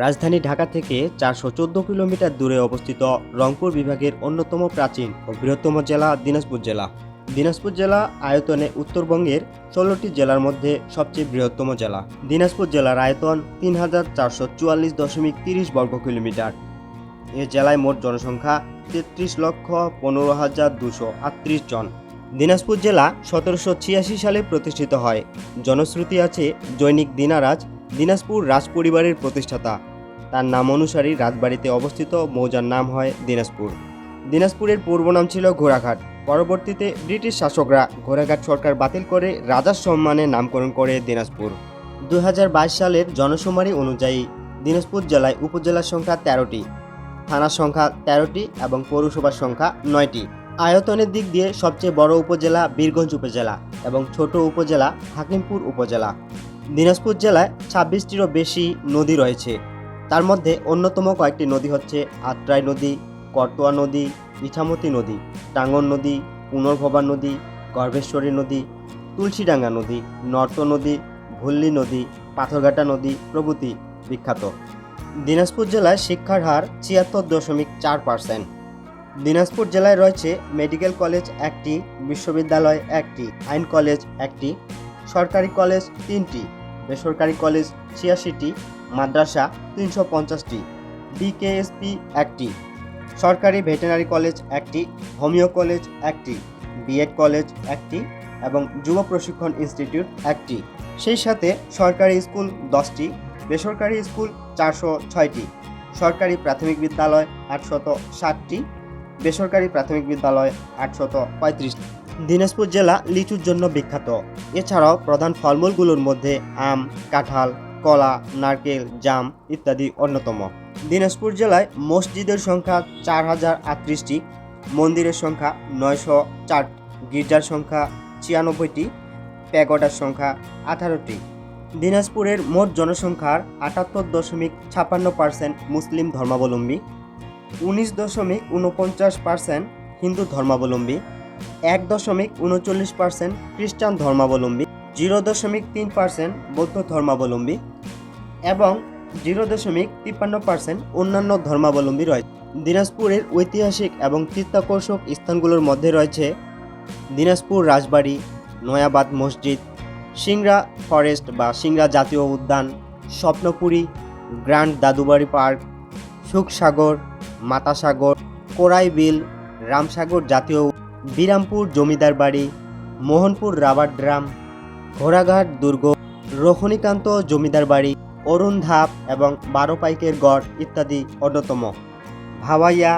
রাজধানী ঢাকা থেকে ৪১৪ কিলোমিটার দূরে অবস্থিত রংপুর বিভাগের অন্যতম প্রাচীন ও বৃহত্তম জেলা দিনাজপুর জেলা। দিনাজপুর জেলা আয়তনে উত্তরবঙ্গের ১৬টি জেলার মধ্যে সবচেয়ে বৃহত্তম জেলা। দিনাজপুর জেলার আয়তন ৩,৪৪৪.৩০ বর্গ কিলোমিটার। এ জেলায় মোট জনসংখ্যা ৩৩,১৫,২৩৮ জন। দিনাজপুর জেলা ১৭৮৬ সালে প্রতিষ্ঠিত হয়। জনশ্রুতি আছে জৈনিক দিনারাজ দিনাজপুর রাজপরিবারের প্রতিষ্ঠাতা। তার নাম অনুসারে রাজবাড়িতে অবস্থিত মৌজার নাম হয় দিনাজপুর। দিনাজপুরের পূর্ব নাম ছিল ঘোড়াঘাট। পরবর্তীতে ব্রিটিশ শাসকরা ঘোড়াঘাট সরকার বাতিল করে রাজার সম্মানে নামকরণ করে দিনাজপুর। ২০২২ সালের জনশুমারি অনুযায়ী দিনাজপুর জেলায় উপজেলার সংখ্যা ১৩টি, থানার সংখ্যা ১৩টি এবং পৌরসভার সংখ্যা ৯টি। আয়তনের দিক দিয়ে সবচেয়ে বড় উপজেলা বীরগঞ্জ উপজেলা এবং ছোট উপজেলা হাকিমপুর উপজেলা। দিনাজপুর জেলায় ২৬টিরও বেশি নদী রয়েছে। তার মধ্যে অন্যতম কয়েকটি নদী হচ্ছে আত্রাই নদী, করতোয়া নদী, ইছামতি নদী, টাঙ্গন নদী, পুনর্ভবা নদী, গর্ভেশ্বরী নদী, তুলসীডাঙ্গা নদী, নর্ত নদী, ভুল্লি নদী, পাথরঘাটা নদী প্রভৃতি বিখ্যাত। দিনাজপুর জেলায় শিক্ষার হার ৭৬.৪%। দিনাজপুর জেলায় রয়েছে মেডিকেল কলেজ ১টি, বিশ্ববিদ্যালয় ১টি, আইন কলেজ 1টি, সরকারি কলেজ 3টি, বেসরকারি কলেজ ৮৬টি, মাদ্রাসা ৩৫০টি, বিকেএসপি 1টি, সরকারি ভেটেরিনারি কলেজ 1টি, হোমিও কলেজ 1টি, বিএড কলেজ 1টি এবং যুব প্রশিক্ষণ ইনস্টিটিউট 1টি। সেই সাথে সরকারি স্কুল 10টি, বেসরকারি স্কুল 406টি, সরকারি প্রাথমিক বিদ্যালয় 860টি, বেসরকারি প্রাথমিক বিদ্যালয় 835টি। দিনাজপুর জেলা লিচুর জন্য বিখ্যাত। এছাড়াও প্রধান ফলমূলগুলোর মধ্যে আম, কাঁঠাল, কলা, নারকেল, জাম ইত্যাদি অন্যতম। দিনাজপুর জেলায় মসজিদের সংখ্যা 4038টি, মন্দিরের সংখ্যা 904, গির্জার সংখ্যা 96টি, প্যাগোডার সংখ্যা 18টি। দিনাজপুরের মোট জনসংখ্যার 78.56% মুসলিম ধর্মাবলম্বী, 19.49% হিন্দু ধর্মাবলম্বী, 1.39% খ্রিস্টান ধর্মাবলম্বী, 0.3% বৌদ্ধ ধর্মাবলম্বী এবং 0.53% অন্যান্য ধর্মাবলম্বী রয়েছে। দিনাজপুরের ঐতিহাসিক এবং চিত্তাকর্ষক স্থানগুলোর মধ্যে রয়েছে দিনাজপুর রাজবাড়ি, নয়াবাদ মসজিদ, সিংড়া ফরেস্ট বা সিংড়া জাতীয় উদ্যান, স্বপ্নপুরী, গ্র্যান্ড দাদুবাড়ি পার্ক, সুখসাগর, মাতাসাগর, কোরাই বিল, রামসাগর জাতীয়, বিরামপুর জমিদার বাড়ি, মোহনপুর রাবার ড্রাম, ঘোড়াঘাট দুর্গ, রখনীকান্ত জমিদার বাড়ি, অরুণ ধাপ এবং 12 পাইকের গড় ইত্যাদি অন্যতম। ভাওয়াইয়া,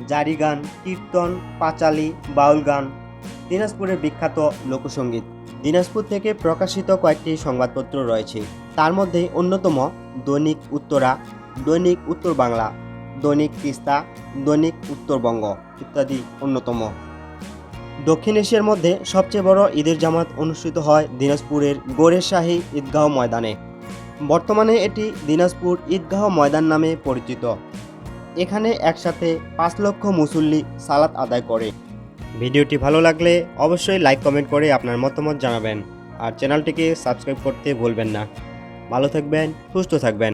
জারিগান, কীর্তন, পাঁচালী, বাউল গান দিনাজপুরের বিখ্যাত লোকসঙ্গীত। দিনাজপুর থেকে প্রকাশিত কয়েকটি সংবাদপত্র রয়েছে। তার মধ্যে অন্যতম দৈনিক উত্তরা, দৈনিক উত্তর বাংলা, দৈনিক তিস্তা, দৈনিক উত্তরবঙ্গ ইত্যাদি অন্যতম। দক্ষিণ এশিয়ার মধ্যে সবচেয়ে বড় ঈদের জামাত অনুষ্ঠিত হয় দিনাজপুরের গোরেশাহী ঈদগাহ ময়দানে। বর্তমানে এটি দিনাজপুর ঈদগাহ ময়দান নামে পরিচিত। এখানে একসাথে 5 লক্ষ মুসল্লি সালাত আদায় করে। ভিডিওটি ভালো লাগলে অবশ্যই লাইক কমেন্ট করে আপনার মতামত জানাবেন আর চ্যানেলটিকে সাবস্ক্রাইব করতে ভুলবেন না। ভালো থাকবেন, সুস্থ থাকবেন।